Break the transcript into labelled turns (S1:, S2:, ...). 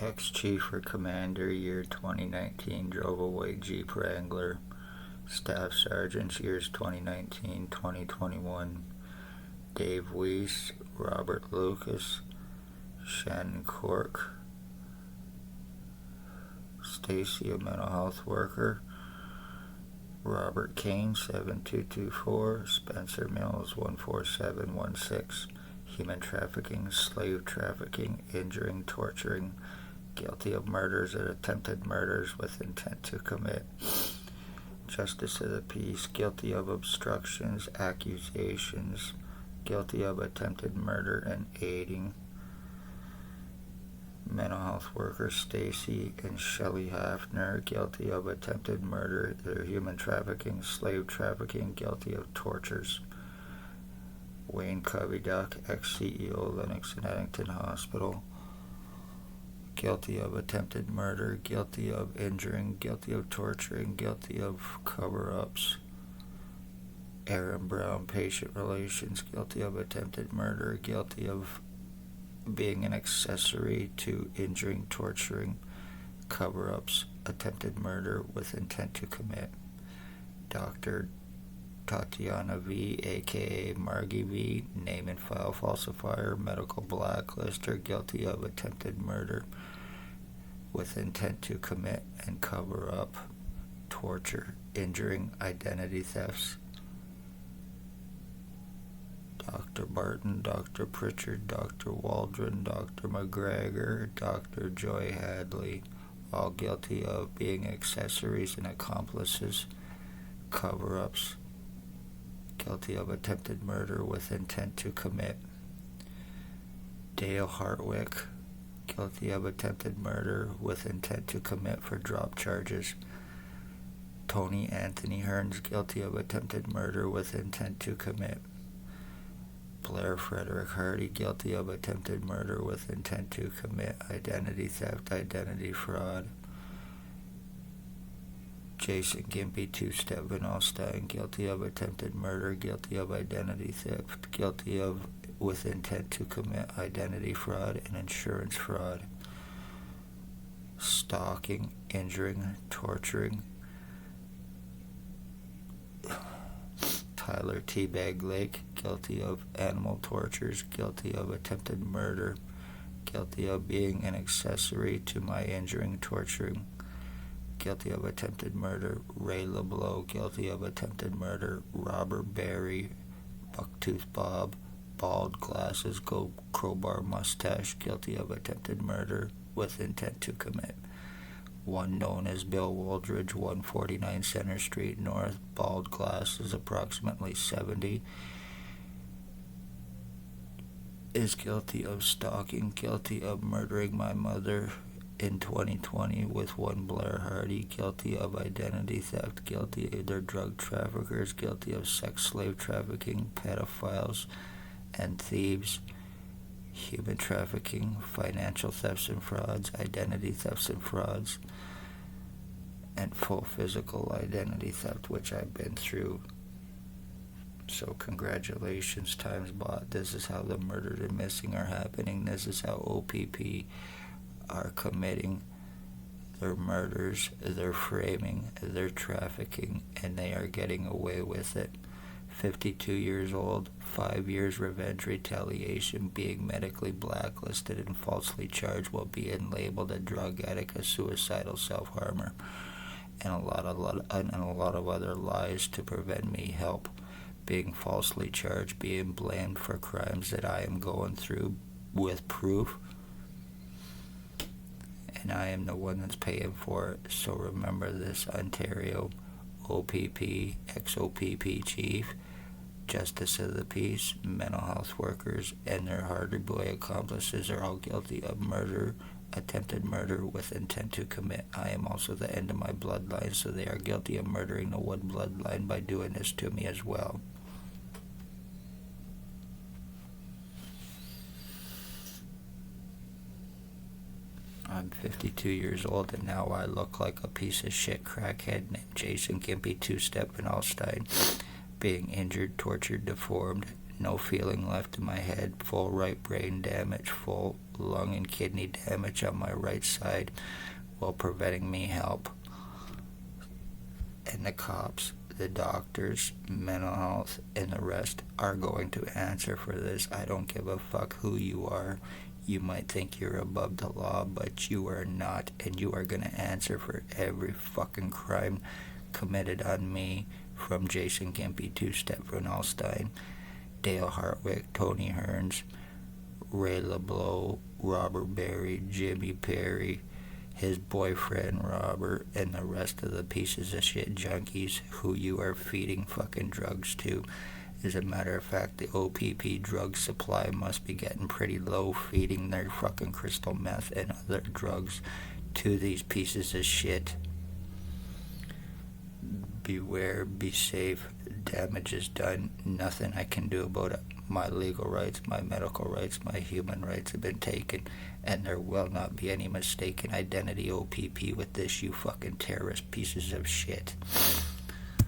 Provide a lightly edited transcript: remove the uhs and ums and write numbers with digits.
S1: Ex-Chief or Commander, year 2019, drove a white Jeep Wrangler. Staff Sergeants, years 2019, 2021. Dave Weiss, Robert Lucas, Shannon Cork, Stacy, a mental health worker. Robert Kane, 7224. Spencer Mills, 14716. Human trafficking, slave trafficking, injuring, torturing, guilty of murders and attempted murders with intent to commit. Justice of the peace, guilty of obstructions, accusations, guilty of attempted murder and aiding. Mental health workers Stacy and Shelley Hafner, guilty of attempted murder, human trafficking, slave trafficking, guilty of tortures. Wayne Coveyduck, ex-CEO, Lennox and Addington Hospital, guilty of attempted murder, guilty of injuring, guilty of torturing, guilty of cover-ups. Aaron Brown, patient relations, guilty of attempted murder, guilty of being an accessory to injuring, torturing, cover-ups, attempted murder with intent to commit. Dr. Tatiana V, aka Margie V, name and file falsifier, medical blacklister, guilty of attempted murder with intent to commit and cover up, torture, injuring, identity thefts. Dr. Barton, Dr. Pritchard, Dr. Waldron, Dr. McGregor, Dr. Joy Hadley, all guilty of being accessories and accomplices, cover-ups, guilty of attempted murder with intent to commit. Dale Hartwick, guilty of attempted murder with intent to commit for drop charges. Tony Anthony Hearns, guilty of attempted murder with intent to commit. Blair Frederick Hardy, guilty of attempted murder with intent to commit identity theft, identity fraud. Jason Gimpy, two-step Van Alstyne, guilty of attempted murder, guilty of identity theft, guilty of with intent to commit identity fraud and insurance fraud. Stalking, injuring, torturing. Tyler Teabag Lake, guilty of animal tortures, guilty of attempted murder, guilty of being an accessory to my injuring, torturing, guilty of attempted murder. Ray LeBeau, guilty of attempted murder. Robert Barry, Bucktooth Bob, bald glasses, gold crowbar mustache, guilty of attempted murder with intent to commit. One known as Bill Wooldridge, 149 Center Street North, bald glasses, approximately 70, is guilty of stalking, guilty of murdering my mother in 2020 with one Blair Hardy, guilty of identity theft, guilty of either drug traffickers, guilty of sex slave trafficking, pedophiles, and thieves, human trafficking, financial thefts and frauds, identity thefts and frauds, and full physical identity theft, which I've been through. So congratulations, times bought. This is how the murdered and missing are happening. This is how O.p.p. are committing their murders, their framing, their trafficking, and they are getting away with it. 52 years old, 5 years revenge retaliation, being medically blacklisted and falsely charged while being labeled a drug addict, a suicidal self-harmer, and a lot of other lies to prevent me help. Being falsely charged, being blamed for crimes that I am going through with proof, and I am the one that's paying for it. So remember this, Ontario. O.p.p, ex-O.p.p chief, Justice of the Peace, mental health workers, and their Hardy Boy accomplices are all guilty of murder, attempted murder with intent to commit. I am also the end of my bloodline, so they are guilty of murdering the one bloodline by doing this to me as well. I'm 52 years old, and now I look like a piece of shit crackhead named Jason Gimpy, two-step Van Alstyne, being injured, tortured, deformed, no feeling left in my head, full right brain damage, full lung and kidney damage on my right side, while preventing me help. And the cops, the doctors, mental health, and the rest are going to answer for this. I don't give a fuck who you are. You might think you're above the law, but you are not, and you are going to answer for every fucking crime committed on me, from Jason Gimpy to Stefan Alstein, Dale Hartwick, Tony Hearns, Ray LeBlanc, Robert Berry, Jimmy Perry, his boyfriend Robert, and the rest of the pieces of shit junkies who you are feeding fucking drugs to. As a matter of fact, the O.p.p drug supply must be getting pretty low, feeding their fucking crystal meth and other drugs to these pieces of shit. Beware, be safe, damage is done, nothing I can do about it. My legal rights, my medical rights, my human rights have been taken, and there will not be any mistaken identity O.p.p with this, you fucking terrorist pieces of shit.